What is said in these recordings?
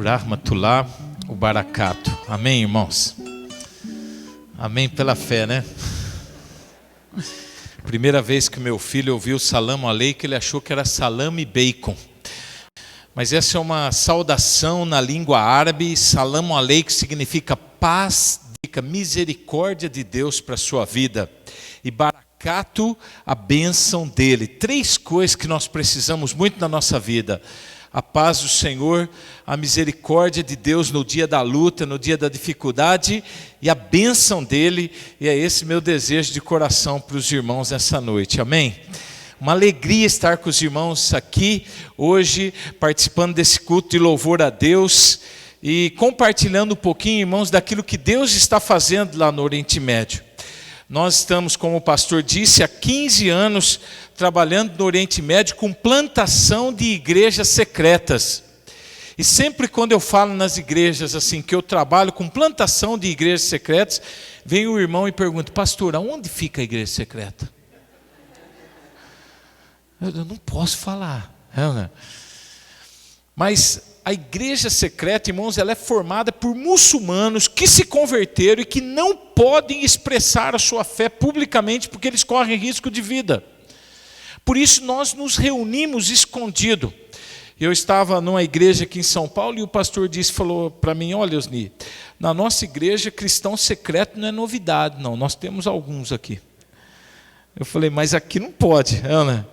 Rahmatullah wa barakatuh. Amém, irmãos? Amém pela fé, né? Primeira vez que meu filho ouviu Salam Aleikum, ele achou que era salame bacon. Mas essa é uma saudação na língua árabe. Salam Aleikum significa paz, significa misericórdia de Deus para a sua vida. E barakatuh, a bênção dele. Três coisas que nós precisamos muito na nossa vida: a paz do Senhor, a misericórdia de Deus no dia da luta, no dia da dificuldade, e a bênção dele. E é esse meu desejo de coração para os irmãos nessa noite, amém? Uma alegria estar com os irmãos aqui hoje, participando desse culto de louvor a Deus e compartilhando um pouquinho, irmãos, daquilo que Deus está fazendo lá no Oriente Médio. Nós estamos, como o pastor disse, há 15 anos trabalhando no Oriente Médio com plantação de igrejas secretas. E sempre quando eu falo nas igrejas assim, que eu trabalho com plantação de igrejas secretas, vem o irmão e pergunta: pastor, aonde fica a igreja secreta? Eu não posso falar. Mas a igreja secreta, irmãos, ela é formada por muçulmanos que se converteram e que não podem expressar a sua fé publicamente porque eles correm risco de vida. Por isso nós nos reunimos escondido. Eu estava numa igreja aqui em São Paulo e o pastor falou para mim: olha, Osni, na nossa igreja cristão secreto não é novidade, não, nós temos alguns aqui. Eu falei: mas aqui não pode, Ana.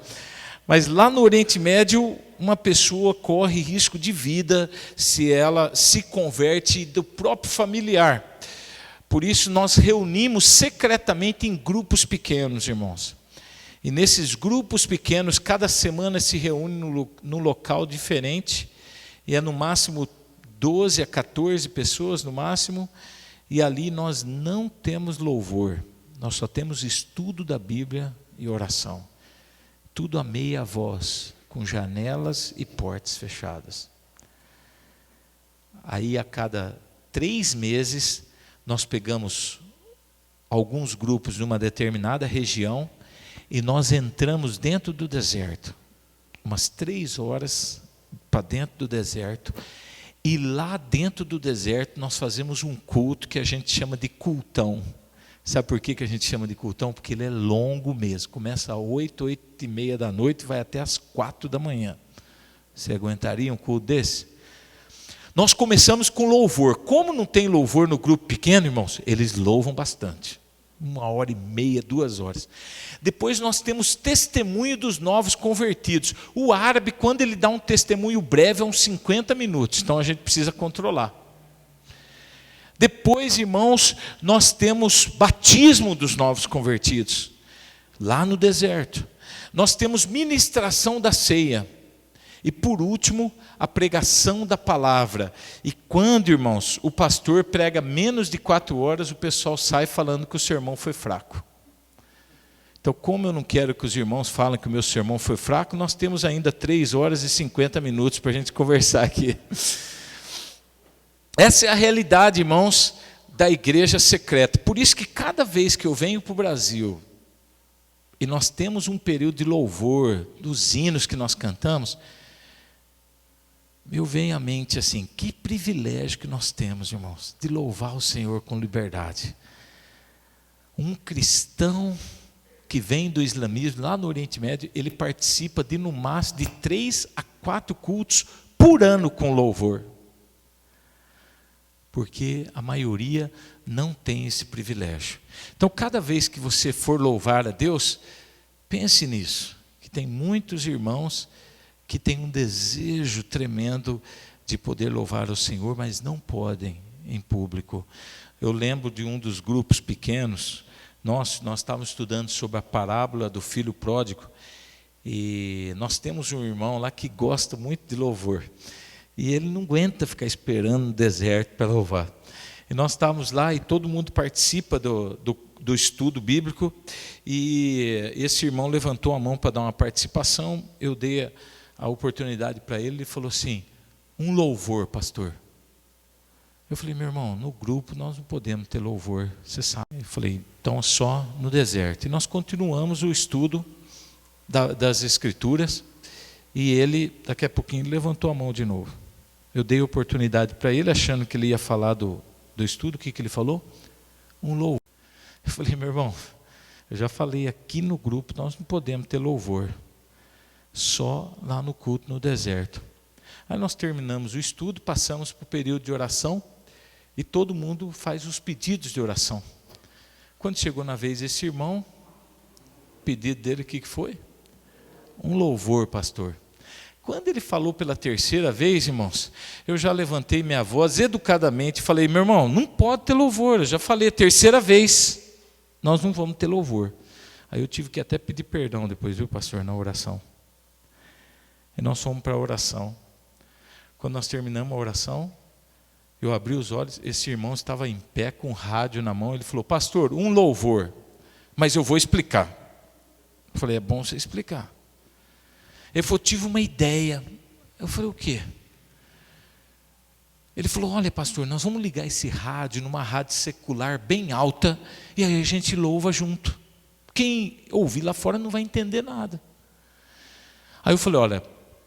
Mas lá no Oriente Médio, uma pessoa corre risco de vida se ela se converte do próprio familiar. Por isso nós reunimos secretamente em grupos pequenos, irmãos. E nesses grupos pequenos, cada semana se reúne num local diferente. E é no máximo 12 a 14 pessoas, no máximo. E ali nós não temos louvor. Nós só temos estudo da Bíblia e oração. Tudo a meia voz, com janelas e portas fechadas. Aí a cada 3 meses nós pegamos alguns grupos numa determinada região e nós entramos dentro do deserto, umas 3 horas para dentro do deserto, e lá dentro do deserto nós fazemos um culto que a gente chama de cultão. Sabe por que a gente chama de cultão? Porque ele é longo mesmo. Começa às 8h30 da noite e vai até às 4 da manhã. Você aguentaria um culto desse? Nós começamos com louvor. Como não tem louvor no grupo pequeno, irmãos, eles louvam bastante. 1h30, 2 horas. Depois nós temos testemunho dos novos convertidos. O árabe, quando ele dá um testemunho breve, é uns 50 minutos. Então a gente precisa controlar. Depois, irmãos, nós temos batismo dos novos convertidos, lá no deserto. Nós temos ministração da ceia. E por último, a pregação da palavra. E quando, irmãos, o pastor prega menos de 4 horas, o pessoal sai falando que o sermão foi fraco. Então, como eu não quero que os irmãos falem que o meu sermão foi fraco, nós temos ainda 3 horas e 50 minutos para a gente conversar aqui. Essa é a realidade, irmãos, da igreja secreta. Por isso que cada vez que eu venho para o Brasil, e nós temos um período de louvor, dos hinos que nós cantamos, me vem à mente assim: que privilégio que nós temos, irmãos, de louvar o Senhor com liberdade. Um cristão que vem do islamismo, lá no Oriente Médio, ele participa de no máximo de 3 a 4 cultos por ano com louvor. Porque a maioria não tem esse privilégio. Então, cada vez que você for louvar a Deus, pense nisso, que tem muitos irmãos que têm um desejo tremendo de poder louvar o Senhor, mas não podem em público. Eu lembro de um dos grupos pequenos, nós estávamos estudando sobre a parábola do filho pródigo, e nós temos um irmão lá que gosta muito de louvor. E ele não aguenta ficar esperando no deserto para louvar. E nós estávamos lá e todo mundo participa do estudo bíblico. E esse irmão levantou a mão para dar uma participação. Eu dei a oportunidade para ele. Ele falou assim: um louvor, pastor. Eu falei: meu irmão, no grupo nós não podemos ter louvor, você sabe. Eu falei: então só no deserto. E nós continuamos o estudo das Escrituras. E ele, daqui a pouquinho, levantou a mão de novo. Eu dei oportunidade para ele, achando que ele ia falar do estudo. O que ele falou? Um louvor. Eu falei, meu irmão, eu já falei aqui no grupo, nós não podemos ter louvor. Só lá no culto, no deserto. Aí nós terminamos o estudo, passamos para o período de oração, e todo mundo faz os pedidos de oração. Quando chegou na vez desse irmão, o pedido dele, o que foi? Um louvor, pastor. Quando ele falou pela terceira vez, irmãos, eu já levantei minha voz educadamente e falei, meu irmão, não pode ter louvor, eu já falei a terceira vez, nós não vamos ter louvor. Aí eu tive que até pedir perdão depois, viu, pastor, na oração. E nós fomos para a oração. Quando nós terminamos a oração, eu abri os olhos, esse irmão estava em pé com o rádio na mão, ele falou, pastor, um louvor, mas eu vou explicar. Eu falei, é bom você explicar. Ele falou, tive uma ideia. Eu falei, o quê? Ele falou, olha pastor, nós vamos ligar esse rádio numa rádio secular bem alta, e aí a gente louva junto. Quem ouvir lá fora não vai entender nada. Aí eu falei, olha,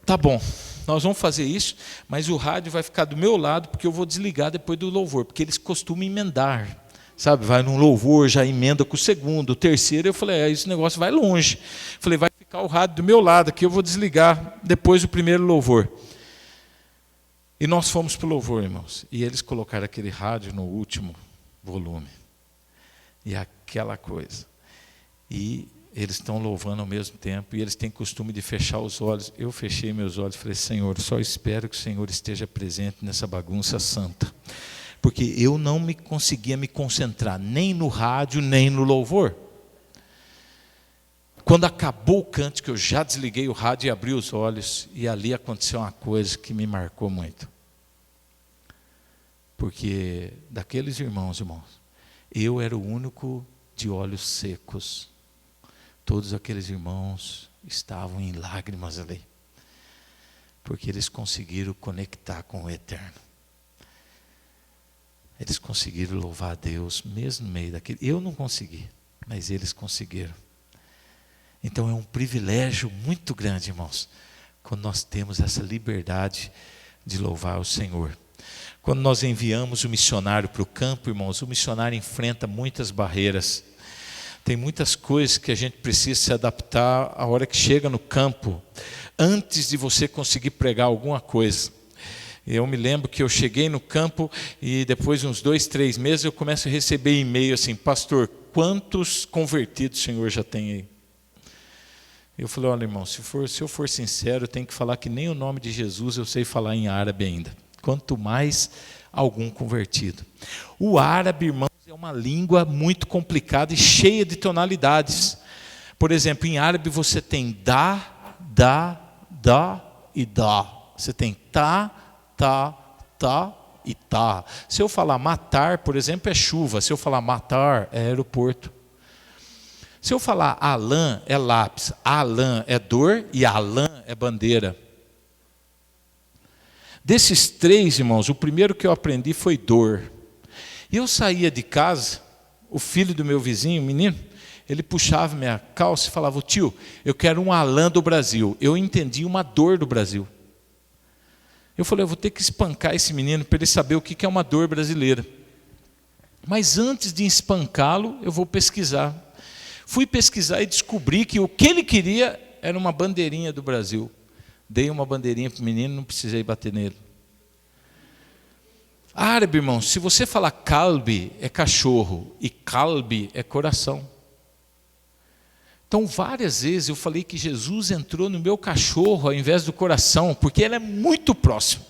tá bom, nós vamos fazer isso, mas o rádio vai ficar do meu lado, porque eu vou desligar depois do louvor, porque eles costumam emendar, sabe, vai num louvor, já emenda com o segundo, o terceiro. Eu falei, esse negócio vai longe. Eu falei, vai ficar o rádio do meu lado aqui, eu vou desligar depois do primeiro louvor. E nós fomos para o louvor, irmãos, e eles colocaram aquele rádio no último volume, e aquela coisa, e eles estão louvando ao mesmo tempo, e eles têm costume de fechar os olhos. Eu fechei meus olhos e falei, Senhor, só espero que o Senhor esteja presente nessa bagunça santa, porque eu não conseguia me concentrar, nem no rádio, nem no louvor. Quando acabou o cântico, eu já desliguei o rádio e abri os olhos, e ali aconteceu uma coisa que me marcou muito. Porque daqueles irmãos, eu era o único de olhos secos. Todos aqueles irmãos estavam em lágrimas ali, porque eles conseguiram conectar com o Eterno. Eles conseguiram louvar a Deus, mesmo no meio daquele. Eu não consegui, mas eles conseguiram. Então é um privilégio muito grande, irmãos, quando nós temos essa liberdade de louvar o Senhor. Quando nós enviamos o missionário para o campo, irmãos, o missionário enfrenta muitas barreiras. Tem muitas coisas que a gente precisa se adaptar a hora que chega no campo, antes de você conseguir pregar alguma coisa. Eu me lembro que eu cheguei no campo e depois de uns 2, 3 meses eu começo a receber e-mail assim, pastor, quantos convertidos o senhor já tem aí? Eu falei, olha irmão, se eu for sincero, eu tenho que falar que nem o nome de Jesus eu sei falar em árabe ainda. Quanto mais algum convertido. O árabe, irmãos, é uma língua muito complicada e cheia de tonalidades. Por exemplo, em árabe você tem dá e dá. Você tem tá e tá. Se eu falar matar, por exemplo, é chuva. Se eu falar matar, é aeroporto. Se eu falar alã, é lápis. Alã é dor e alã é bandeira. Desses 3, irmãos, o primeiro que eu aprendi foi dor. E eu saía de casa, o filho do meu vizinho, o menino, ele puxava minha calça e falava, tio, eu quero um alã do Brasil. Eu entendi uma dor do Brasil. Eu falei, eu vou ter que espancar esse menino para ele saber o que é uma dor brasileira. Mas antes de espancá-lo, eu vou pesquisar. Fui pesquisar e descobri que o que ele queria era uma bandeirinha do Brasil. Dei uma bandeirinha para o menino, não precisei bater nele. Árabe, irmão, se você falar kalbi é cachorro e kalbi é coração. Então várias vezes eu falei que Jesus entrou no meu cachorro ao invés do coração, porque ele é muito próximo.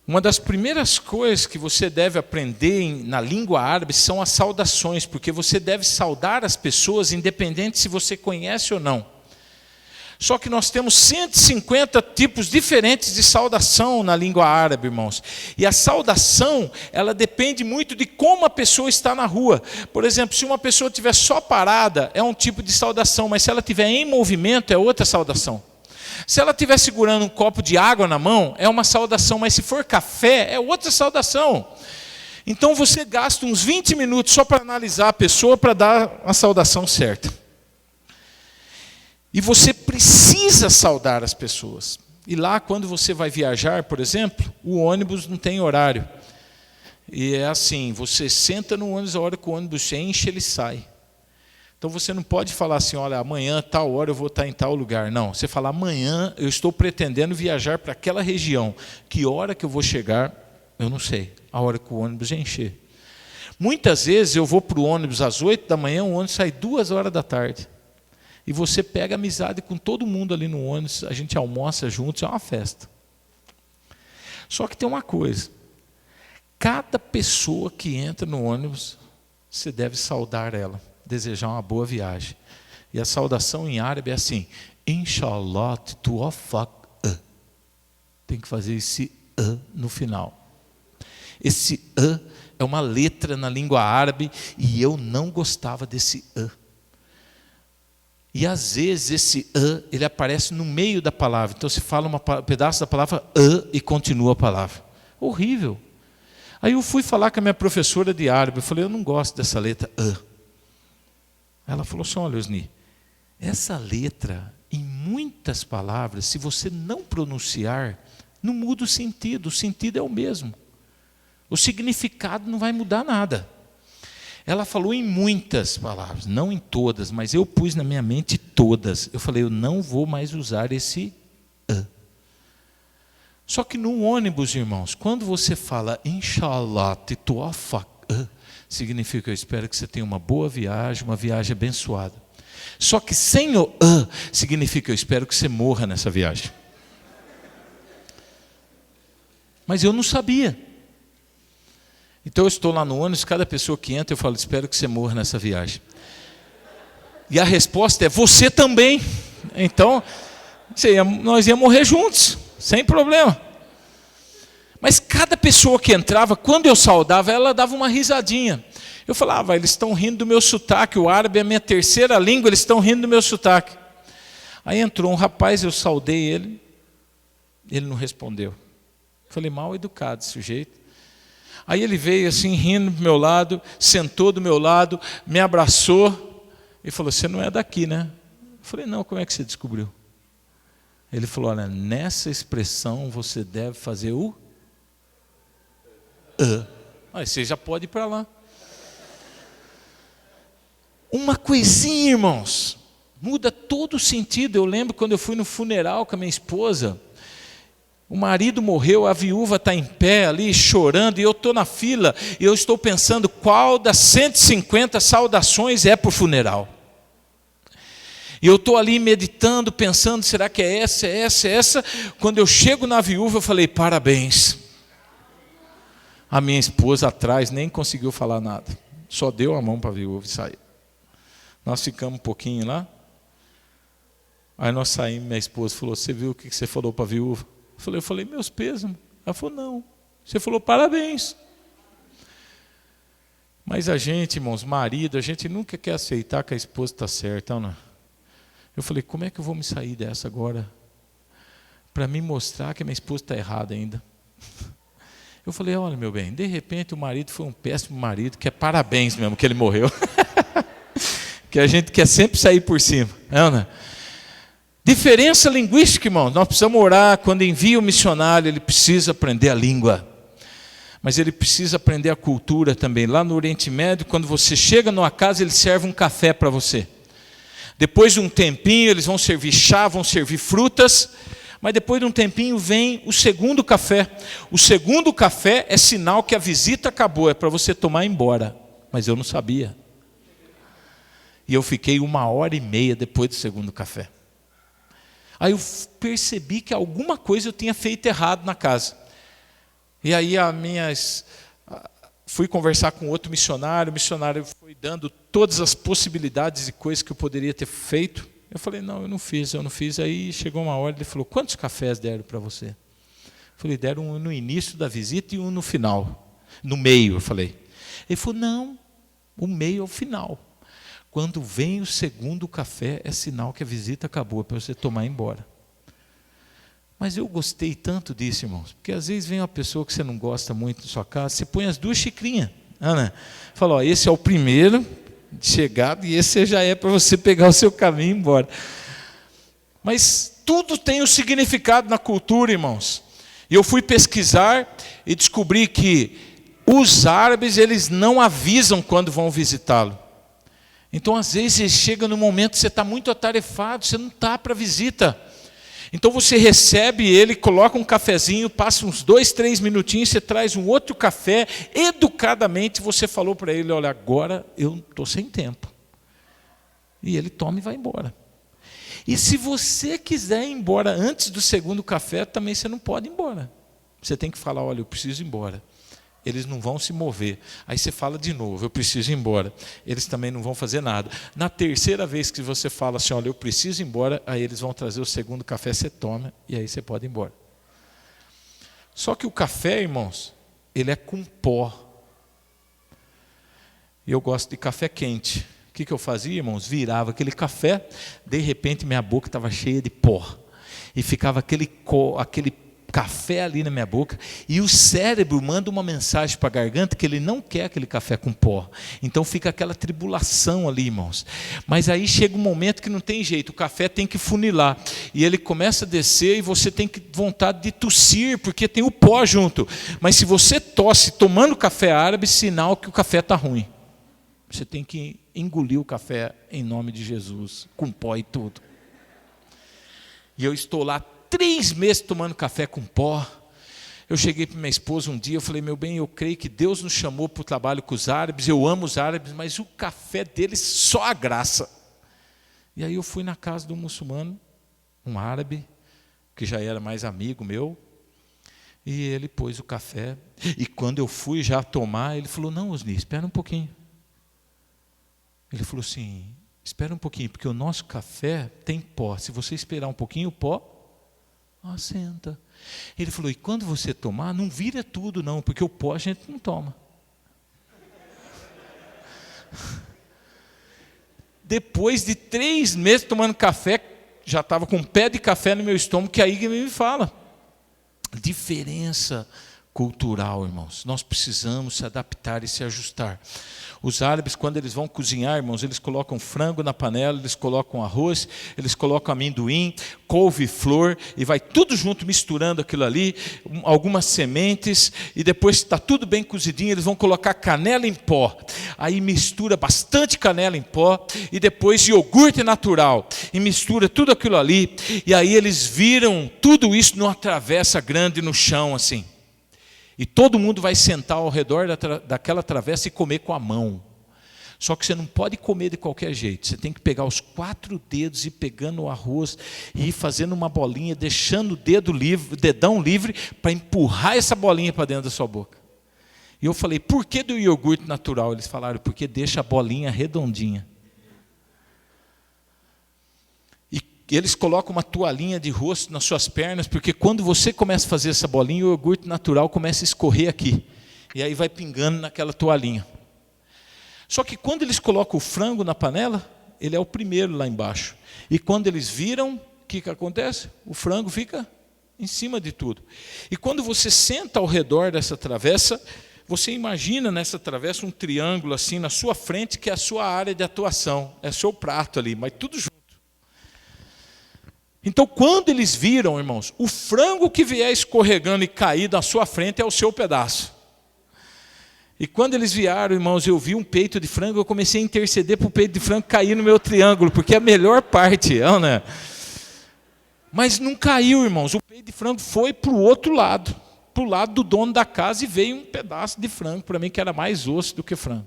Uma das primeiras coisas que você deve aprender na língua árabe são as saudações, porque você deve saudar as pessoas independente se você conhece ou não. Só que nós temos 150 tipos diferentes de saudação na língua árabe, irmãos. E a saudação, ela depende muito de como a pessoa está na rua. Por exemplo, se uma pessoa estiver só parada, é um tipo de saudação, mas se ela estiver em movimento, é outra saudação. Se ela estiver segurando um copo de água na mão, é uma saudação, mas se for café, é outra saudação. Então você gasta uns 20 minutos só para analisar a pessoa para dar a saudação certa. E você precisa saudar as pessoas. E lá, quando você vai viajar, por exemplo, o ônibus não tem horário. E é assim, você senta no ônibus, a hora que o ônibus enche, ele sai. Então você não pode falar assim, olha, amanhã, tal hora eu vou estar em tal lugar. Não, você fala, amanhã eu estou pretendendo viajar para aquela região. Que hora que eu vou chegar, eu não sei. A hora que o ônibus encher. Muitas vezes eu vou para o ônibus às 8 da manhã, o ônibus sai 2 horas da tarde. E você pega amizade com todo mundo ali no ônibus, a gente almoça juntos, é uma festa. Só que tem uma coisa. Cada pessoa que entra no ônibus, você deve saudar ela. Desejar uma boa viagem. E a saudação em árabe é assim, Inshallah tuwafaq. Tem que fazer esse no final. Esse é uma letra na língua árabe e eu não gostava desse E às vezes esse ele aparece no meio da palavra. Então se fala um pedaço da palavra e continua a palavra. Horrível. Aí eu fui falar com a minha professora de árabe, eu falei, eu não gosto dessa letra Ela falou assim, olha, Osni, essa letra, em muitas palavras, se você não pronunciar, não muda o sentido é o mesmo. O significado não vai mudar nada. Ela falou em muitas palavras, não em todas, mas eu pus na minha mente todas. Eu falei, eu não vou mais usar esse Só que no ônibus, irmãos, quando você fala, Inshallah, tituafak, significa, eu espero que você tenha uma boa viagem, uma viagem abençoada. Só que sem o significa, eu espero que você morra nessa viagem. Mas eu não sabia. Então eu estou lá no ônibus, cada pessoa que entra, eu falo, espero que você morra nessa viagem. E a resposta é, você também. Então, nós íamos morrer juntos, sem problema. Mas cada pessoa que entrava, quando eu saudava, ela dava uma risadinha. Eu falava, eles estão rindo do meu sotaque, o árabe é a minha terceira língua, eles estão rindo do meu sotaque. Aí entrou um rapaz, eu saudei ele não respondeu. Falei, mal educado esse sujeito. Aí ele veio assim, rindo do meu lado, sentou do meu lado, me abraçou e falou, você não é daqui, né? Eu falei, não, como é que você descobriu? Ele falou, olha, nessa expressão você deve fazer o Aí você já pode ir para lá. Uma coisinha, irmãos, muda todo o sentido. Eu lembro quando eu fui no funeral com a minha esposa, o marido morreu, a viúva está em pé ali chorando, e eu estou na fila, e eu estou pensando qual das 150 saudações é para o funeral. E eu estou ali meditando, pensando, será que é essa, é essa, é essa? Quando eu chego na viúva, eu falei, parabéns. A minha esposa atrás nem conseguiu falar nada. Só deu a mão para a viúva e saiu. Nós ficamos um pouquinho lá. Aí nós saímos, minha esposa falou, você viu o que você falou para a viúva? Eu falei, meus pêsames. Ela falou, não. Você falou, parabéns. Mas a gente, irmãos, marido, a gente nunca quer aceitar que a esposa está certa, não é? Eu falei, como é que eu vou me sair dessa agora? Para me mostrar que a minha esposa está errada ainda. Eu falei, olha, meu bem, de repente o marido foi um péssimo marido, que é parabéns mesmo que ele morreu. Que a gente quer sempre sair por cima. Não é? Diferença linguística, irmão. Nós precisamos orar. Quando envia o missionário, ele precisa aprender a língua. Mas ele precisa aprender a cultura também. Lá no Oriente Médio, quando você chega numa casa, ele serve um café para você. Depois de um tempinho, eles vão servir chá, vão servir frutas. Mas depois de um tempinho vem o segundo café. O segundo café é sinal que a visita acabou. É para você tomar e ir embora. Mas eu não sabia. E eu fiquei 1h30 depois do segundo café. Aí eu percebi que alguma coisa eu tinha feito errado na casa. E aí fui conversar com outro missionário, o missionário foi dando todas as possibilidades e coisas que eu poderia ter feito. Eu falei, não, eu não fiz. Aí chegou uma hora, ele falou, quantos cafés deram para você? Eu falei, deram um no início da visita e um no final. No meio, eu falei. Ele falou, não, o meio é o final. Quando vem o segundo café, é sinal que a visita acabou, é para você tomar e ir embora. Mas eu gostei tanto disso, irmãos, porque às vezes vem uma pessoa que você não gosta muito na sua casa, você põe as 2 xicrinhas. Né? Fala, ó, esse é o primeiro de chegada e esse já é para você pegar o seu caminho e ir embora. Mas Tudo tem um significado na cultura, irmãos. E eu fui pesquisar e descobri que os árabes, eles não avisam quando vão visitá-lo. Então, às vezes, chega no momento que você está muito atarefado, você não está para visita. Então, você recebe ele, coloca um cafezinho, passa uns 2, 3 minutinhos, você traz um outro café, educadamente você falou para ele, olha, agora eu estou sem tempo. E ele toma e vai embora. E se você quiser ir embora antes do segundo café, também você não pode ir embora. Você tem que falar, olha, eu preciso ir embora. Eles não vão se mover. Aí você fala de novo, eu preciso ir embora. Eles também não vão fazer nada. Na terceira vez que você fala assim, olha, eu preciso ir embora, aí eles vão trazer o segundo café, você toma, e aí você pode ir embora. Só que o café, irmãos, ele é com pó. E eu gosto de café quente. O que eu fazia, irmãos? Virava aquele café, de repente minha boca estava cheia de pó. E ficava aquele café ali na minha boca, e o cérebro manda uma mensagem para a garganta que ele não quer aquele café com pó. Então fica aquela tribulação ali, irmãos. Mas aí chega um momento que não tem jeito, o café tem que funilar, e ele começa a descer, e você tem vontade de tossir, porque tem o pó junto. Mas se você tosse tomando café árabe, sinal que o café está ruim. Você tem que engolir o café em nome de Jesus, com pó e tudo. E eu estou lá 3 meses tomando café com pó. Eu cheguei para minha esposa um dia, eu falei, meu bem, eu creio que Deus nos chamou para o trabalho com os árabes, eu amo os árabes, mas o café deles só a graça. E aí eu fui na casa de um muçulmano, um árabe, que já era mais amigo meu, e ele pôs o café, e quando eu fui já tomar, ele falou, não, Osni, espera um pouquinho. Ele falou assim, espera um pouquinho, porque o nosso café tem pó, se você esperar um pouquinho, o pó assenta. Ele falou, e quando você tomar, não vira tudo não, porque o pó a gente não toma. Depois de 3 meses tomando café, já estava com um pé de café no meu estômago, que aí que me fala. Diferença cultural, irmãos. Nós precisamos se adaptar e se ajustar. Os árabes, quando eles vão cozinhar, irmãos, eles colocam frango na panela, eles colocam arroz, eles colocam amendoim, couve-flor, e vai tudo junto misturando aquilo ali, algumas sementes, e depois que está tudo bem cozidinho, eles vão colocar canela em pó. Aí mistura bastante canela em pó, e depois iogurte natural, e mistura tudo aquilo ali, e aí eles viram tudo isso numa travessa grande no chão, assim. E todo mundo vai sentar ao redor daquela travessa e comer com a mão. Só que você não pode comer de qualquer jeito. Você tem que pegar os 4 dedos e ir pegando o arroz e ir fazendo uma bolinha, deixando o dedão livre para empurrar essa bolinha para dentro da sua boca. E eu falei, por que do iogurte natural? Eles falaram, porque deixa a bolinha redondinha. E eles colocam uma toalhinha de rosto nas suas pernas, porque quando você começa a fazer essa bolinha, o iogurte natural começa a escorrer aqui. E aí vai pingando naquela toalhinha. Só que quando eles colocam o frango na panela, ele é o primeiro lá embaixo. E quando eles viram, o que acontece? O frango fica em cima de tudo. E quando você senta ao redor dessa travessa, você imagina nessa travessa um triângulo assim na sua frente, que é a sua área de atuação. É o seu prato ali, mas tudo junto. Então, quando eles viram, irmãos, o frango que vier escorregando e cair na sua frente é o seu pedaço. E quando eles vieram, irmãos, eu vi um peito de frango, eu comecei a interceder para o peito de frango cair no meu triângulo, porque é a melhor parte, né? Mas não caiu, irmãos, o peito de frango foi para o outro lado, para o lado do dono da casa, e veio um pedaço de frango para mim, que era mais osso do que frango.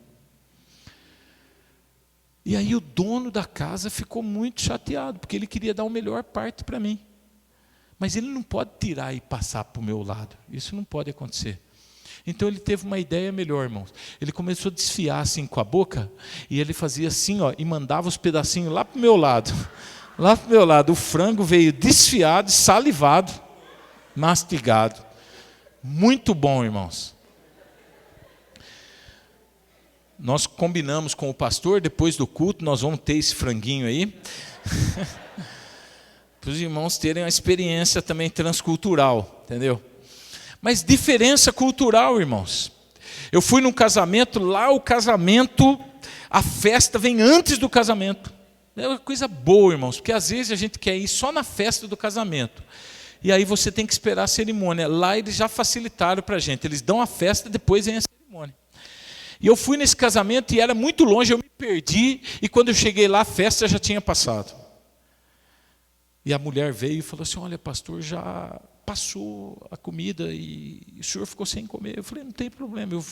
E aí o dono da casa ficou muito chateado, porque ele queria dar a melhor parte para mim. Mas ele não pode tirar e passar para o meu lado. Isso não pode acontecer. Então ele teve uma ideia melhor, irmãos. Ele começou a desfiar assim com a boca, e ele fazia assim, ó, e mandava os pedacinhos lá para o meu lado. Lá para o meu lado. O frango veio desfiado, salivado, mastigado. Muito bom, irmãos. Nós combinamos com o pastor, depois do culto, nós vamos ter esse franguinho aí, para os irmãos terem uma experiência também transcultural, entendeu? Mas diferença cultural, irmãos. Eu fui num casamento, lá o casamento, a festa vem antes do casamento. É uma coisa boa, irmãos, porque às vezes a gente quer ir só na festa do casamento. E aí você tem que esperar a cerimônia. Lá eles já facilitaram para a gente. Eles dão a festa, depois vem a cerimônia. E eu fui nesse casamento e era muito longe, eu me perdi. E quando eu cheguei lá, a festa já tinha passado. E a mulher veio e falou assim, olha, pastor, já passou a comida e o senhor ficou sem comer. Eu falei, não tem problema, eu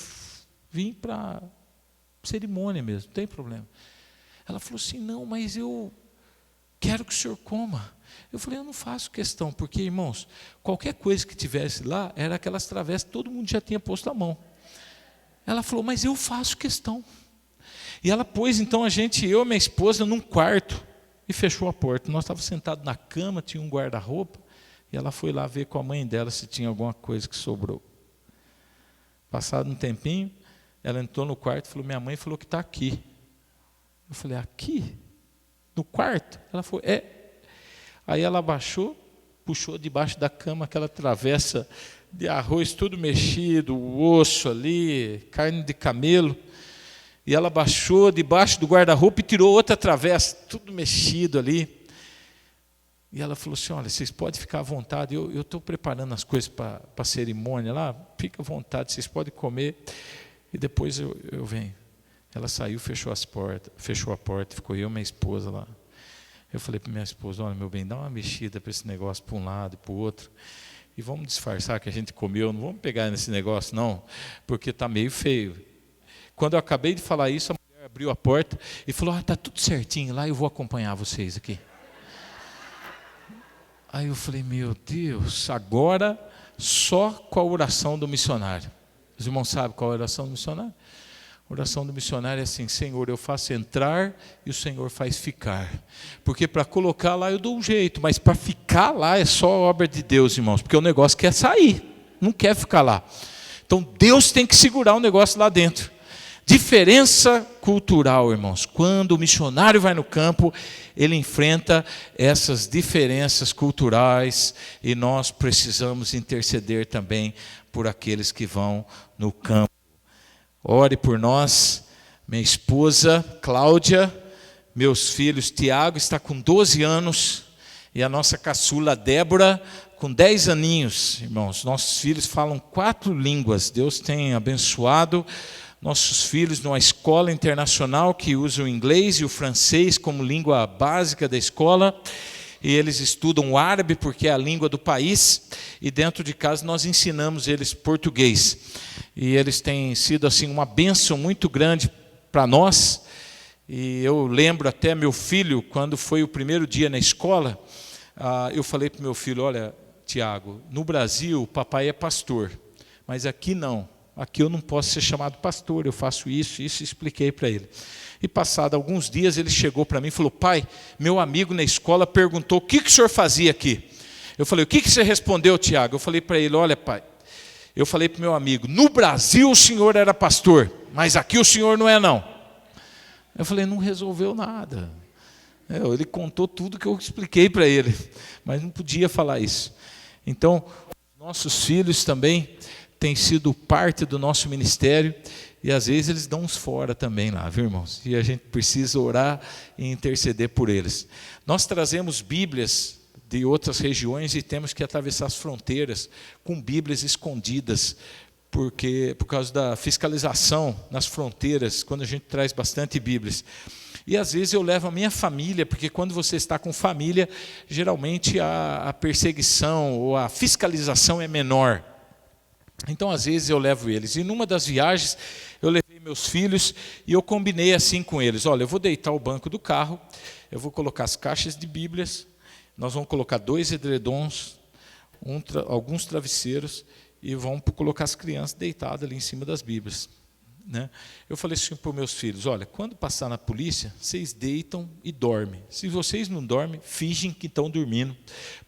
vim para cerimônia mesmo, não tem problema. Ela falou assim, não, mas eu quero que o senhor coma. Eu falei, eu não faço questão, porque, irmãos, qualquer coisa que tivesse lá, era aquelas travessas, todo mundo já tinha posto a mão. Ela falou, mas eu faço questão. E ela pôs, então, eu e minha esposa, num quarto, e fechou a porta. Nós estávamos sentados na cama, tinha um guarda-roupa, e ela foi lá ver com a mãe dela se tinha alguma coisa que sobrou. Passado um tempinho, ela entrou no quarto e falou, minha mãe falou que está aqui. Eu falei, aqui? No quarto? Ela falou, é. Aí ela abaixou, puxou debaixo da cama aquela travessa de arroz tudo mexido, o osso ali, carne de camelo. E ela baixou debaixo do guarda-roupa e tirou outra travessa, tudo mexido ali. E ela falou assim, olha, vocês podem ficar à vontade, eu estou preparando as coisas para a cerimônia lá, fica à vontade, vocês podem comer e depois eu venho. Ela saiu, fechou a porta, ficou eu e minha esposa lá. Eu falei para minha esposa, olha, meu bem, dá uma mexida para esse negócio para um lado e para o outro. E vamos disfarçar que a gente comeu, não vamos pegar nesse negócio não, porque está meio feio. Quando eu acabei de falar isso, a mulher abriu a porta e falou, está tudo certinho lá, eu vou acompanhar vocês aqui. Aí eu falei, meu Deus, agora só com a oração do missionário. Os irmãos sabem qual é a oração do missionário? A oração do missionário é assim, Senhor, eu faço entrar e o Senhor faz ficar. Porque para colocar lá eu dou um jeito, mas para ficar lá é só obra de Deus, irmãos, porque o negócio quer sair, não quer ficar lá. Então Deus tem que segurar o negócio lá dentro. Diferença cultural, irmãos. Quando o missionário vai no campo, ele enfrenta essas diferenças culturais e nós precisamos interceder também por aqueles que vão no campo. Ore por nós, minha esposa Cláudia, meus filhos Tiago está com 12 anos e a nossa caçula Débora com 10 aninhos, irmãos. Nossos filhos falam 4 línguas, Deus tem abençoado nossos filhos numa escola internacional que usa o inglês e o francês como língua básica da escola. E eles estudam o árabe porque é a língua do país. E dentro de casa nós ensinamos eles português. E eles têm sido assim uma bênção muito grande para nós. E eu lembro até meu filho, quando foi o primeiro dia na escola, eu falei para o meu filho, olha, Tiago, no Brasil o papai é pastor, mas aqui não. Aqui eu não posso ser chamado pastor, eu faço isso, expliquei para ele. E passado alguns dias ele chegou para mim e falou, pai, meu amigo na escola perguntou, o que o senhor fazia aqui? Eu falei, o que você respondeu, Tiago? Eu falei para ele, olha pai, eu falei para o meu amigo, no Brasil o senhor era pastor, mas aqui o senhor não é não. Eu falei, não resolveu nada. Ele contou tudo que eu expliquei para ele, mas não podia falar isso. Então, nossos filhos também têm sido parte do nosso ministério e às vezes eles dão uns fora também lá, viu, irmãos? E a gente precisa orar e interceder por eles. Nós trazemos Bíblias de outras regiões e temos que atravessar as fronteiras com Bíblias escondidas, porque por causa da fiscalização nas fronteiras, quando a gente traz bastante Bíblias. E às vezes eu levo a minha família, porque quando você está com família, geralmente a perseguição ou a fiscalização é menor. Então, às vezes, eu levo eles. E numa das viagens, eu levei meus filhos e eu combinei assim com eles. Olha, eu vou deitar o banco do carro, eu vou colocar as caixas de Bíblias, nós vamos colocar 2 edredons, alguns travesseiros e vamos colocar as crianças deitadas ali em cima das Bíblias. Né? Eu falei assim para os meus filhos, olha, quando passar na polícia, vocês deitam e dormem. Se vocês não dormem, fingem que estão dormindo,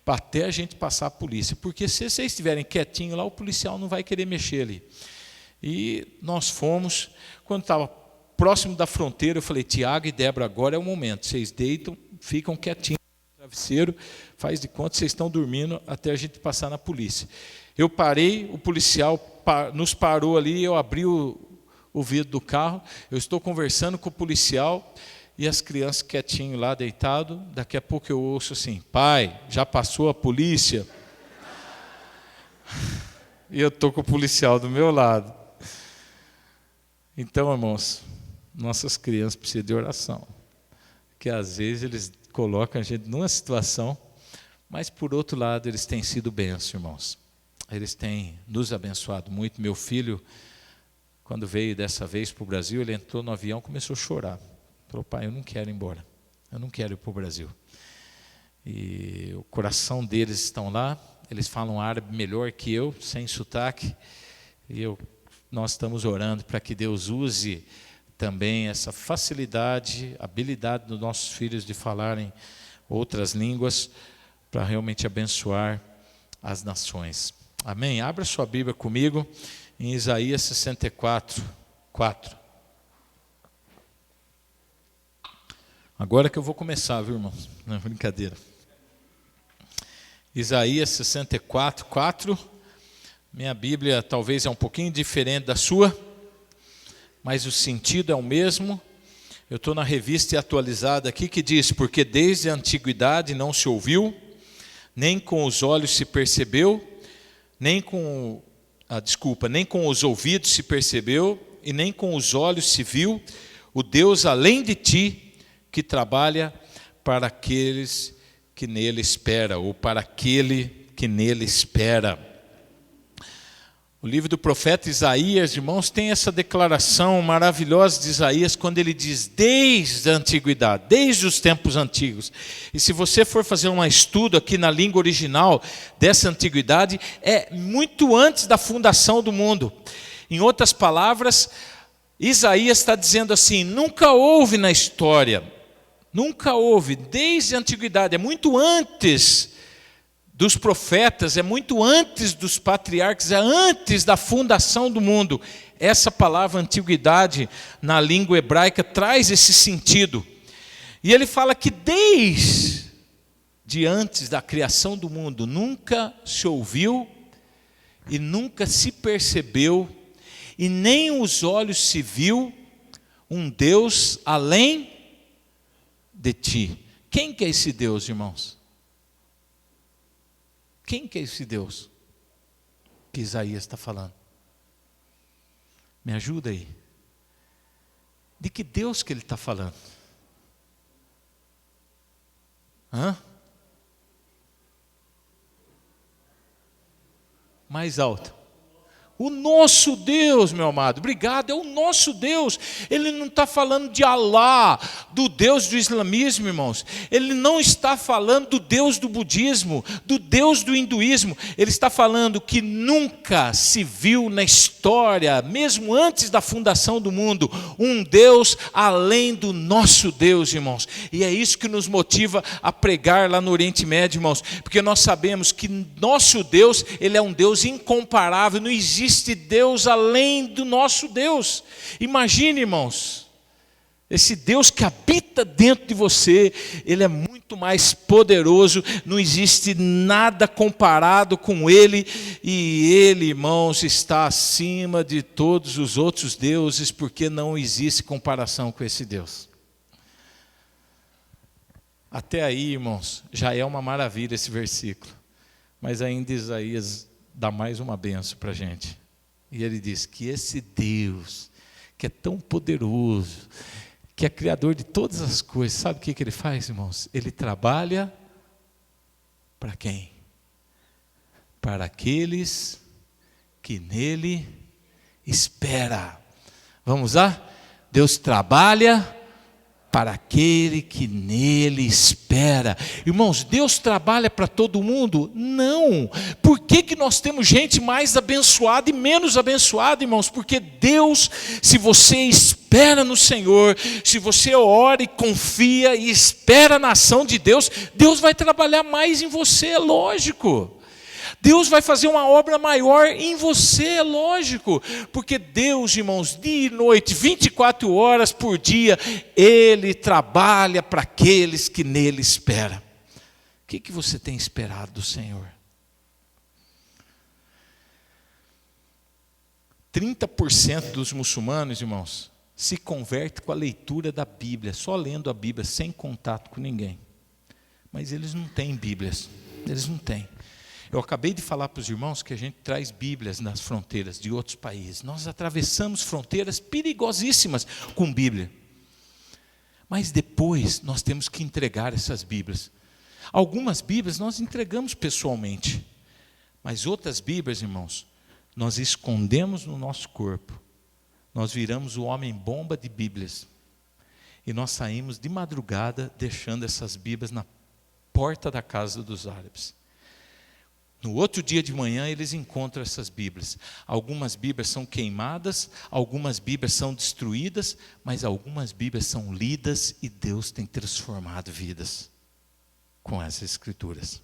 até a gente passar a polícia. Porque se vocês estiverem quietinhos lá, o policial não vai querer mexer ali. E nós fomos, quando estava próximo da fronteira, eu falei, Tiago e Débora, agora é o momento. Vocês deitam, ficam quietinhos no travesseiro, faz de conta que vocês estão dormindo até a gente passar na polícia. Eu parei, o policial nos parou ali, eu abri o vidro do carro, eu estou conversando com o policial e as crianças quietinho lá, deitado. Daqui a pouco eu ouço assim: pai, já passou a polícia? E eu estou com o policial do meu lado. Então, irmãos, nossas crianças precisam de oração. Porque às vezes eles colocam a gente numa situação, mas por outro lado eles têm sido bênção, irmãos. Eles têm nos abençoado muito. Meu filho, quando veio dessa vez para o Brasil, ele entrou no avião e começou a chorar. Falou: pai, eu não quero ir embora, eu não quero ir para o Brasil. E o coração deles estão lá, eles falam árabe melhor que eu, sem sotaque, e nós estamos orando para que Deus use também essa facilidade, habilidade dos nossos filhos de falarem outras línguas, para realmente abençoar as nações. Amém? Abra sua Bíblia comigo em Isaías 64, 4. Agora que eu vou começar, viu, irmãos? Não, brincadeira. Isaías 64, 4. Minha Bíblia talvez é um pouquinho diferente da sua, mas o sentido é o mesmo. Eu estou na revista atualizada aqui que diz: porque desde a antiguidade não se ouviu, nem com os olhos se percebeu, nem com os ouvidos se percebeu, e nem com os olhos se viu, o Deus além de ti, que trabalha para aqueles que nele espera, ou para aquele que nele espera. O livro do profeta Isaías, irmãos, tem essa declaração maravilhosa de Isaías, quando ele diz: desde a antiguidade, desde os tempos antigos. E se você for fazer um estudo aqui na língua original dessa antiguidade, é muito antes da fundação do mundo. Em outras palavras, Isaías está dizendo assim: nunca houve na história, nunca houve, desde a antiguidade, é muito antes dos profetas, é muito antes dos patriarcas, é antes da fundação do mundo. Essa palavra antiguidade na língua hebraica traz esse sentido. E ele fala que desde antes da criação do mundo nunca se ouviu e nunca se percebeu e nem os olhos se viu um Deus além de ti. Quem que é esse Deus, irmãos? Quem que é esse Deus que Isaías está falando? Me ajuda aí. De que Deus que ele está falando? Mais alto. O nosso Deus, meu amado, obrigado, é o nosso Deus. Ele não está falando de Alá, do Deus do islamismo, irmãos. Ele não está falando do Deus do budismo, do Deus do hinduísmo. Ele está falando que nunca se viu na história, mesmo antes da fundação do mundo, um Deus além do nosso Deus, irmãos. E é isso que nos motiva a pregar lá no Oriente Médio, irmãos, porque nós sabemos que nosso Deus, ele é um Deus incomparável, não existe Deus além do nosso Deus. Imagine, irmãos, esse Deus que habita dentro de você, ele é muito mais poderoso, não existe nada comparado com ele, e ele, irmãos, está acima de todos os outros deuses, porque não existe comparação com esse Deus. Até aí, irmãos, já é uma maravilha esse versículo, mas ainda Isaías dá mais uma bênção para a gente. E ele diz que esse Deus, que é tão poderoso, que é criador de todas as coisas, sabe o que ele faz, irmãos? Ele trabalha para quem? Para aqueles que nele espera. Vamos lá? Deus trabalha para aquele que nele espera. Irmãos, Deus trabalha para todo mundo? Não. Por que nós temos gente mais abençoada e menos abençoada, irmãos? Porque Deus, se você espera no Senhor, se você ora e confia e espera na ação de Deus, Deus vai trabalhar mais em você, é lógico. Deus vai fazer uma obra maior em você, é lógico, porque Deus, irmãos, dia e noite, 24 horas por dia, Ele trabalha para aqueles que nele esperam. O que você tem esperado do Senhor? 30% dos muçulmanos, irmãos, se converte com a leitura da Bíblia, só lendo a Bíblia, sem contato com ninguém. Mas eles não têm Bíblias, eles não têm. Eu acabei de falar para os irmãos que a gente traz Bíblias nas fronteiras de outros países. Nós atravessamos fronteiras perigosíssimas com Bíblia. Mas depois nós temos que entregar essas Bíblias. Algumas Bíblias nós entregamos pessoalmente. Mas outras Bíblias, irmãos, nós escondemos no nosso corpo. Nós viramos o homem-bomba de Bíblias. E nós saímos de madrugada deixando essas Bíblias na porta da casa dos árabes. No outro dia de manhã eles encontram essas Bíblias. Algumas Bíblias são queimadas, algumas Bíblias são destruídas, mas algumas Bíblias são lidas e Deus tem transformado vidas com essas escrituras.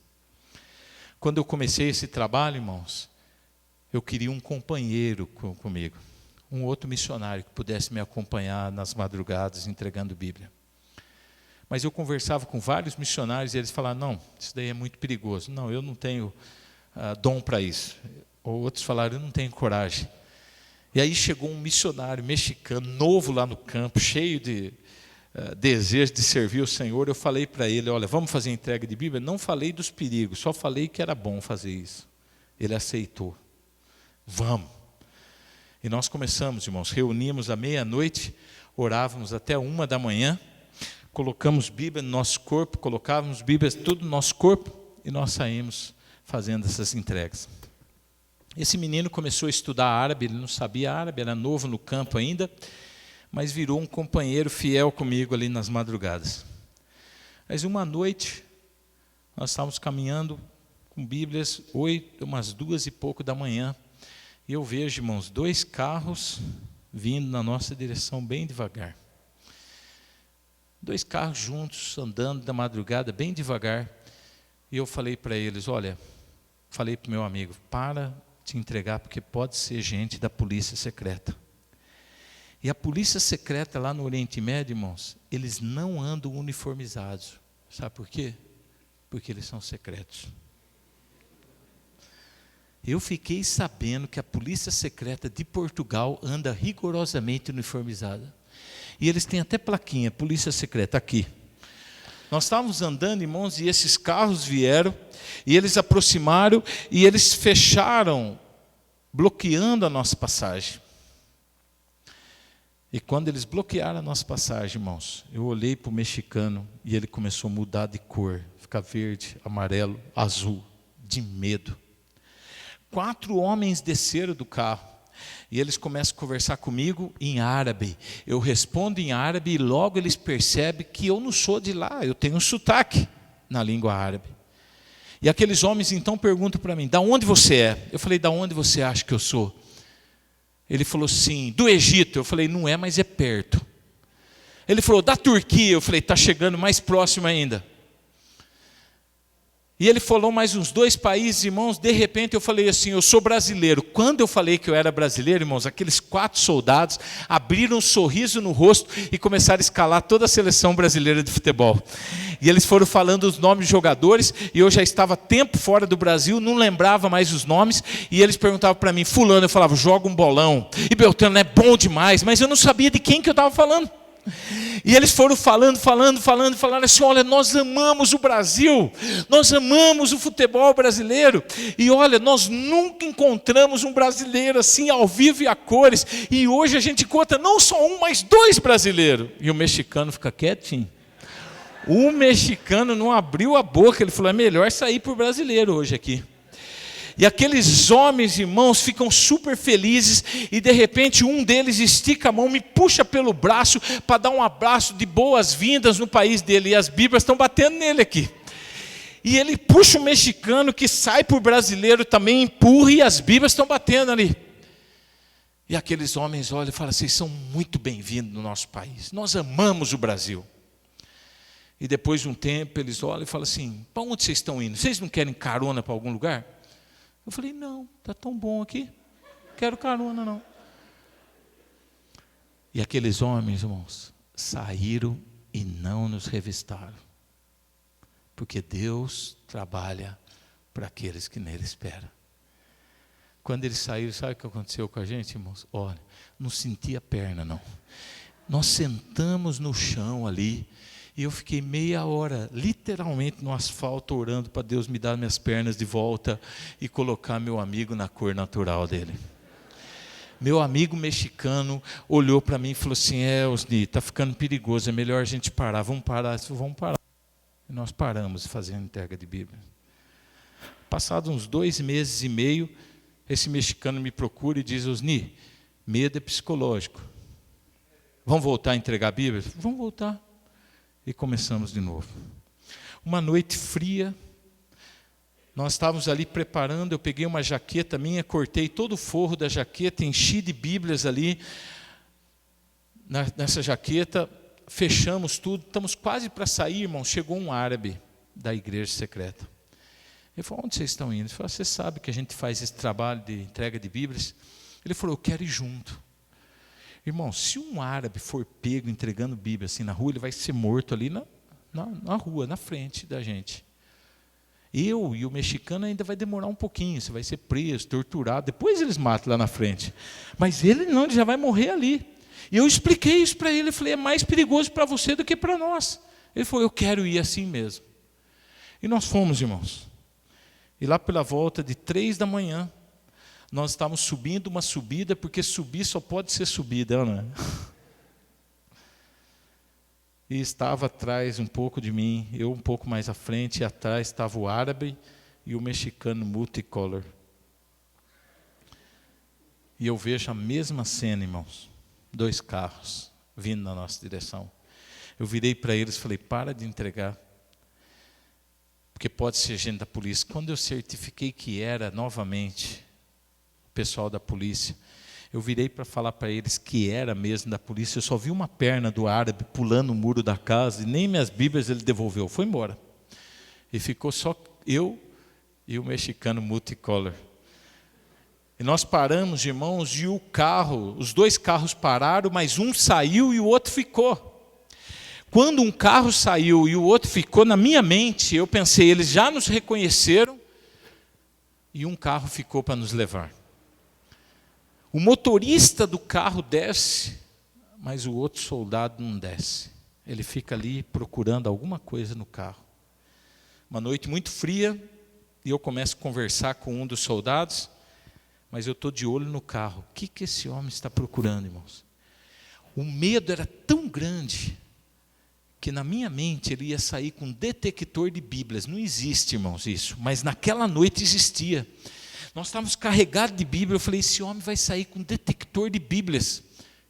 Quando eu comecei esse trabalho, irmãos, eu queria um companheiro comigo, um outro missionário que pudesse me acompanhar nas madrugadas entregando Bíblia. Mas eu conversava com vários missionários e eles falaram, não, isso daí é muito perigoso. Não, eu não tenho dom para isso. Ou outros falaram, eu não tenho coragem. E aí chegou um missionário mexicano, novo lá no campo, cheio de desejo de servir o Senhor. Eu falei para ele, olha, vamos fazer entrega de Bíblia? Não falei dos perigos, só falei que era bom fazer isso. Ele aceitou. Vamos. E nós começamos, irmãos, reunimos à meia-noite, orávamos até 1h, colocamos Bíblia no nosso corpo, colocávamos Bíblia tudo no nosso corpo e nós saímos fazendo essas entregas. Esse menino começou a estudar árabe, ele não sabia árabe, era novo no campo ainda, mas virou um companheiro fiel comigo ali nas madrugadas. Mas uma noite, nós estávamos caminhando com Bíblias, umas 2h pouco, e eu vejo, irmãos, 2 carros vindo na nossa direção bem devagar. 2 carros juntos, andando da madrugada, bem devagar. E eu falei para eles, olha, falei para o meu amigo, para de entregar, porque pode ser gente da polícia secreta. E a polícia secreta lá no Oriente Médio, irmãos, eles não andam uniformizados. Sabe por quê? Porque eles são secretos. Eu fiquei sabendo que a polícia secreta de Portugal anda rigorosamente uniformizada. E eles têm até plaquinha, polícia secreta, aqui. Nós estávamos andando, irmãos, e esses carros vieram, e eles aproximaram, e eles fecharam, bloqueando a nossa passagem. E quando eles bloquearam a nossa passagem, irmãos, eu olhei para o mexicano, e ele começou a mudar de cor, ficar verde, amarelo, azul, de medo. 4 homens desceram do carro, e eles começam a conversar comigo em árabe. Eu respondo em árabe e logo eles percebem que eu não sou de lá, eu tenho um sotaque na língua árabe. E aqueles homens então perguntam para mim, da onde você é? Eu falei, da onde você acha que eu sou? Ele falou, sim, do Egito. Eu falei, não é, mas é perto. Ele falou, da Turquia. Eu falei, está chegando mais próximo ainda. E ele falou mais uns 2 países, irmãos, de repente eu falei assim, eu sou brasileiro. Quando eu falei que eu era brasileiro, irmãos, aqueles 4 soldados abriram um sorriso no rosto e começaram a escalar toda a seleção brasileira de futebol. E eles foram falando os nomes de jogadores, e eu já estava tempo fora do Brasil, não lembrava mais os nomes, e eles perguntavam para mim, fulano, eu falava, joga um bolão, e Beltrano é bom demais, mas eu não sabia de quem que eu estava falando. E eles foram falando assim, olha, nós amamos o Brasil, nós amamos o futebol brasileiro, e olha, nós nunca encontramos um brasileiro assim, ao vivo e a cores, e hoje a gente conta não só um, mas 2 brasileiros. E o mexicano fica quietinho. O mexicano não abriu a boca, ele falou, é melhor sair por brasileiro hoje aqui. E aqueles homens, irmãos, ficam super felizes, e de repente um deles estica a mão, me puxa pelo braço para dar um abraço de boas-vindas no país dele, e as Bíblias estão batendo nele aqui. E ele puxa o mexicano que sai por brasileiro, também empurra, e as Bíblias estão batendo ali. E aqueles homens olham e falam, vocês são muito bem-vindos no nosso país, nós amamos o Brasil. E depois de um tempo eles olham e falam assim, para onde vocês estão indo? Vocês não querem carona para algum lugar? Eu falei, não, está tão bom aqui, não quero carona não. E aqueles homens, irmãos, saíram e não nos revistaram. Porque Deus trabalha para aqueles que nele esperam. Quando eles saíram, sabe o que aconteceu com a gente, irmãos? Olha, não sentia a perna não. Nós sentamos no chão ali, e eu fiquei meia hora, literalmente no asfalto, orando para Deus me dar minhas pernas de volta e colocar meu amigo na cor natural dele. Meu amigo mexicano olhou para mim e falou assim: Osni, está ficando perigoso, é melhor a gente parar. Vamos parar. Eu falei, vamos parar. E nós paramos de fazer a entrega de Bíblia. Passados uns 2 meses e meio, esse mexicano me procura e diz: Osni, medo é psicológico. Vamos voltar a entregar a Bíblia? Falei, vamos voltar. E começamos de novo. Uma noite fria, nós estávamos ali preparando, eu peguei uma jaqueta minha, cortei todo o forro da jaqueta, enchi de Bíblias ali, nessa jaqueta, fechamos tudo, estamos quase para sair, irmão, chegou um árabe da igreja secreta. Ele falou: onde vocês estão indo? Ele falou: você sabe que a gente faz esse trabalho de entrega de Bíblias? Ele falou: eu quero ir junto. Irmão, se um árabe for pego entregando Bíblia assim na rua, ele vai ser morto ali na rua, na frente da gente. Eu e o mexicano ainda vai demorar um pouquinho, você vai ser preso, torturado, depois eles matam lá na frente. Mas ele não, ele já vai morrer ali. E eu expliquei isso para ele, eu falei: é mais perigoso para você do que para nós. Ele falou: eu quero ir assim mesmo. E nós fomos, irmãos. E lá pela volta de 3 da manhã, nós estávamos subindo uma subida, porque subir só pode ser subida, não é? E estava atrás um pouco de mim, eu um pouco mais à frente, e atrás estava o árabe e o mexicano multicolor. E eu vejo a mesma cena, irmãos, 2 carros vindo na nossa direção. Eu virei para eles e falei: para de entregar, porque pode ser gente da polícia. Quando eu certifiquei que era novamente o pessoal da polícia, eu virei para falar para eles que era mesmo da polícia. Eu só vi uma perna do árabe pulando o muro da casa, e nem minhas Bíblias ele devolveu, foi embora. E ficou só eu e o mexicano multicolor. E nós paramos, irmãos, e o carro, os 2 carros pararam, mas um saiu e o outro ficou. Quando um carro saiu e o outro ficou, na minha mente, eu pensei: eles já nos reconheceram, e um carro ficou para nos levar. O motorista do carro desce, mas o outro soldado não desce. Ele fica ali procurando alguma coisa no carro. Uma noite muito fria, e eu começo a conversar com um dos soldados, mas eu estou de olho no carro. O que esse homem está procurando, irmãos? O medo era tão grande, que na minha mente ele ia sair com um detector de Bíblias. Não existe, irmãos, isso, mas naquela noite existia. Nós estávamos carregados de Bíblia. Eu falei: esse homem vai sair com um detector de Bíblias,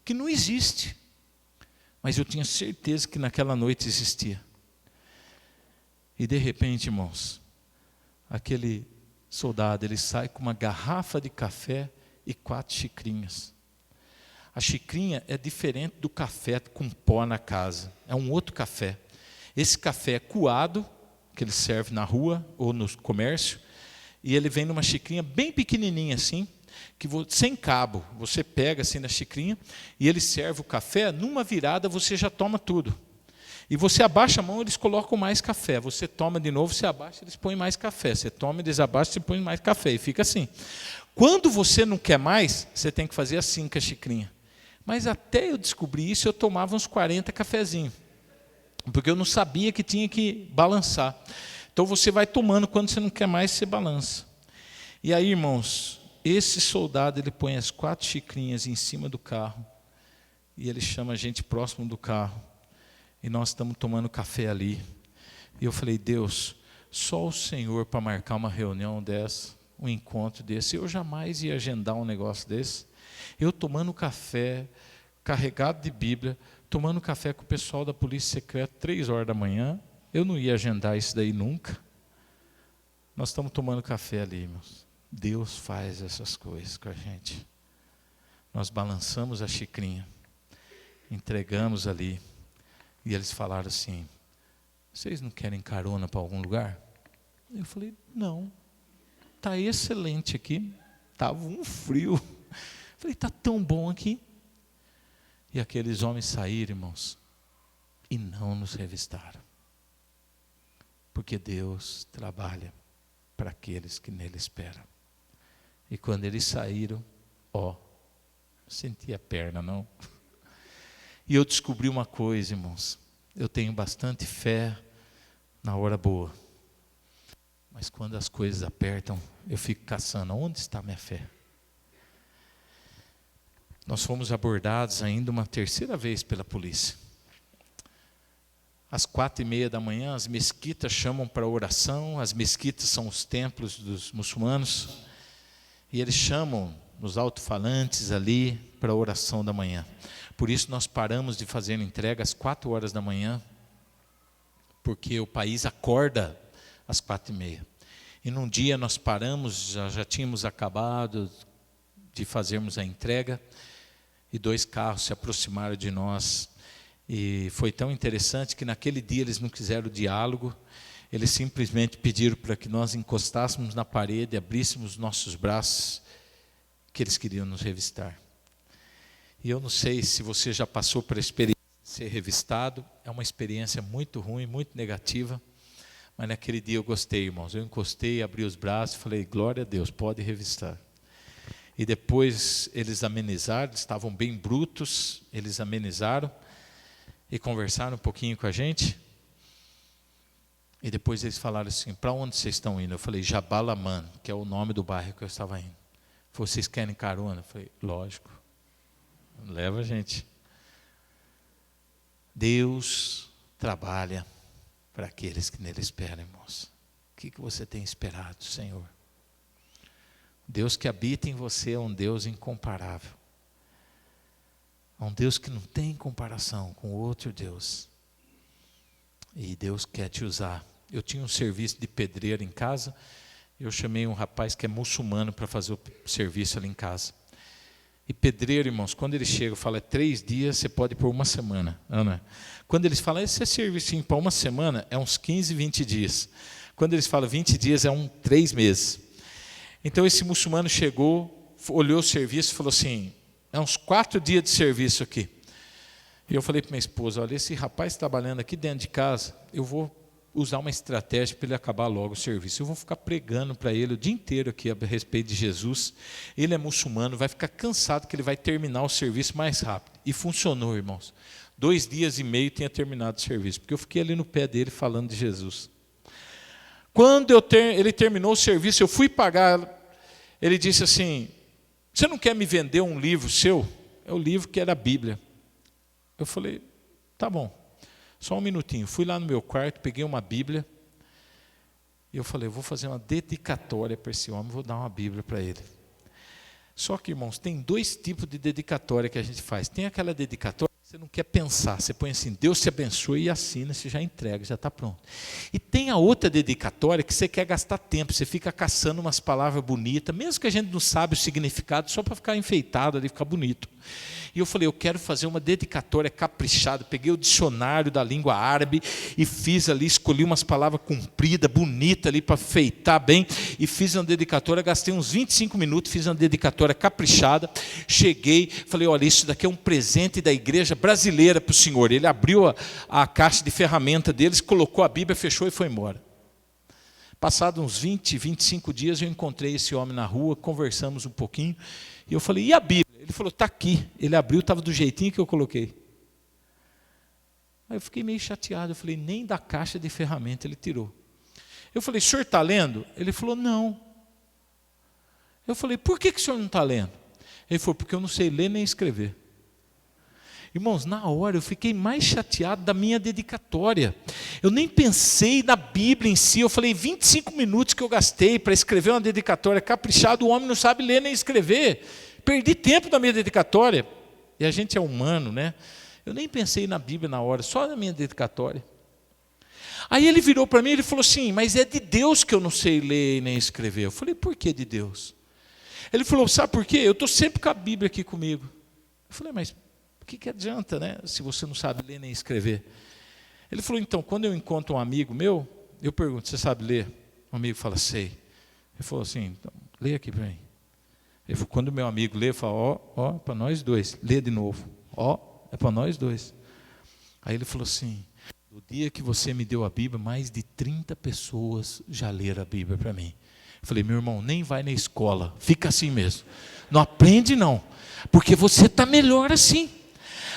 que não existe. Mas eu tinha certeza que naquela noite existia. E de repente, irmãos, aquele soldado, ele sai com uma garrafa de café e 4 xicrinhas. A xicrinha é diferente do café com pó na casa, é um outro café. Esse café é coado, que ele serve na rua ou no comércio, e ele vem numa xicrinha bem pequenininha assim, sem cabo. Você pega assim na xicrinha e ele serve o café, numa virada você já toma tudo. E você abaixa a mão, eles colocam mais café. Você toma de novo, você abaixa, eles põem mais café. Você toma, eles abaixam, você põe mais café. E fica assim. Quando você não quer mais, você tem que fazer assim com a xicrinha. Mas até eu descobrir isso, eu tomava uns 40 cafezinhos. Porque eu não sabia que tinha que balançar. Então você vai tomando, quando você não quer mais, você balança. E aí, irmãos, esse soldado, ele põe as 4 xicrinhas em cima do carro, e ele chama a gente próximo do carro, e nós estamos tomando café ali. E eu falei: Deus, só o Senhor para marcar uma reunião dessa, um encontro desse. Eu jamais ia agendar um negócio desse. Eu tomando café, carregado de Bíblia, tomando café com o pessoal da polícia secreta, 3 horas da manhã. Eu não ia agendar isso daí nunca. Nós estamos tomando café ali, irmãos. Deus faz essas coisas com a gente. Nós balançamos a xicrinha, entregamos ali, e eles falaram assim: vocês não querem carona para algum lugar? Eu falei: não, está excelente aqui. Estava um frio. Eu falei: está tão bom aqui. E aqueles homens saíram, irmãos, e não nos revistaram. Porque Deus trabalha para aqueles que nele esperam. E quando eles saíram, não senti a perna não. E eu descobri uma coisa, irmãos. Eu tenho bastante fé na hora boa. Mas quando as coisas apertam, eu fico caçando. Onde está minha fé? Nós fomos abordados ainda uma terceira vez pela polícia. Às 4:30 da manhã, as mesquitas chamam para oração. As mesquitas são os templos dos muçulmanos. E eles chamam nos alto-falantes ali para a oração da manhã. Por isso nós paramos de fazer entrega às 4 horas da manhã, porque o país acorda às 4:30. E num dia nós paramos, já tínhamos acabado de fazermos a entrega, e 2 carros se aproximaram de nós. E foi tão interessante que naquele dia eles não quiseram diálogo, eles simplesmente pediram para que nós encostássemos na parede, abríssemos nossos braços, que eles queriam nos revistar. E eu não sei se você já passou por a experiência de ser revistado, é uma experiência muito ruim, muito negativa, mas naquele dia eu gostei, irmãos. Eu encostei, abri os braços e falei, glória a Deus, pode revistar. E depois eles amenizaram, eles estavam bem brutos, eles amenizaram e conversaram um pouquinho com a gente. E depois eles falaram assim, para onde vocês estão indo? Eu falei, Jabalaman, que é o nome do bairro que eu estava indo. Vocês querem carona? Eu falei, lógico. Leva a gente. Deus trabalha para aqueles que nele esperam, irmãos. O que você tem esperado, Senhor? Deus que habita em você é um Deus incomparável. É um Deus que não tem comparação com outro Deus. E Deus quer te usar. Eu tinha um serviço de pedreiro em casa. Eu chamei um rapaz que é muçulmano para fazer o serviço ali em casa. E pedreiro, irmãos, quando ele chega e fala, é 3 dias, você pode ir por 1 semana. Ana. Quando eles falam, esse é serviço para 1 semana, é uns 15, 20 dias. Quando eles falam 20 dias, é 3 meses. Então esse muçulmano chegou, olhou o serviço e falou assim, é uns 4 dias de serviço aqui. E eu falei para minha esposa, olha, esse rapaz trabalhando aqui dentro de casa, eu vou usar uma estratégia para ele acabar logo o serviço. Eu vou ficar pregando para ele o dia inteiro aqui a respeito de Jesus. Ele é muçulmano, vai ficar cansado que ele vai terminar o serviço mais rápido. E funcionou, irmãos. 2 dias e meio tinha terminado o serviço, porque eu fiquei ali no pé dele falando de Jesus. Quando ele terminou o serviço, eu fui pagar, ele disse assim, você não quer me vender um livro seu? É o livro que era a Bíblia. Eu falei, tá bom, só um minutinho. Fui lá no meu quarto, peguei uma Bíblia, e eu falei, eu vou fazer uma dedicatória para esse homem, vou dar uma Bíblia para ele. Só que, irmãos, tem 2 tipos de dedicatória que a gente faz. Tem aquela dedicatória que você não quer pensar, você põe assim, Deus te abençoe e assina, você já entrega, já está pronto. E tem a outra dedicatória que você quer gastar tempo, você fica caçando umas palavras bonitas, mesmo que a gente não sabe o significado, só para ficar enfeitado ali, ficar bonito. E eu falei, eu quero fazer uma dedicatória caprichada. Peguei o dicionário da língua árabe e fiz ali, escolhi umas palavras compridas, bonitas ali para feitar bem. E fiz uma dedicatória, gastei uns 25 minutos, fiz uma dedicatória caprichada. Cheguei, falei, olha, isso daqui é um presente da igreja brasileira para o senhor. Ele abriu a caixa de ferramenta deles, colocou a Bíblia, fechou e foi embora. Passados uns 20, 25 dias, eu encontrei esse homem na rua, conversamos um pouquinho. E eu falei, e a Bíblia? Ele falou, está aqui. Ele abriu, estava do jeitinho que eu coloquei. Aí eu fiquei meio chateado. Eu falei, nem da caixa de ferramenta ele tirou. Eu falei, o senhor está lendo? Ele falou, não. Eu falei, por que o senhor não está lendo? Ele falou, porque eu não sei ler nem escrever. Irmãos, na hora eu fiquei mais chateado da minha dedicatória. Eu nem pensei na Bíblia em si. Eu falei, 25 minutos que eu gastei para escrever uma dedicatória caprichada, o homem não sabe ler nem escrever. Perdi tempo da minha dedicatória. E a gente é humano, né? Eu nem pensei na Bíblia na hora, só na minha dedicatória. Aí ele virou para mim e ele falou assim, mas é de Deus que eu não sei ler nem escrever. Eu falei, por que de Deus? Ele falou, sabe por quê? Eu estou sempre com a Bíblia aqui comigo. Eu falei, mas o que adianta, né? Se você não sabe ler nem escrever. Ele falou, então, quando eu encontro um amigo meu, eu pergunto, você sabe ler? Um amigo fala, sei. Ele falou assim, então, lê aqui para mim. Ele falou, quando meu amigo lê, fala, ó, para nós dois. Lê de novo. Ó, é para nós dois. Aí ele falou assim, no dia que você me deu a Bíblia, mais de 30 pessoas já leram a Bíblia para mim. Eu falei, meu irmão, nem vai na escola, fica assim mesmo. Não aprende não, porque você está melhor assim.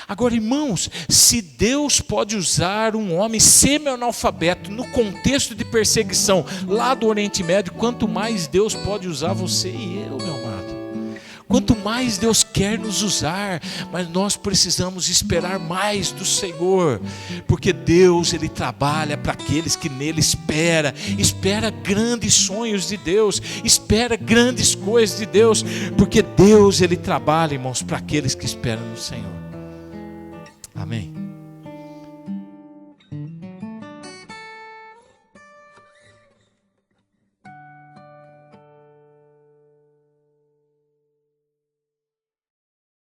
Agora, irmãos, se Deus pode usar um homem semi-analfabeto no contexto de perseguição lá do Oriente Médio, quanto mais Deus pode usar você e eu, meu amado. Quanto mais Deus quer nos usar, mas nós precisamos esperar mais do Senhor, porque Deus, Ele trabalha para aqueles que nele espera grandes sonhos de Deus, espera grandes coisas de Deus, porque Deus, Ele trabalha, irmãos, para aqueles que esperam no Senhor.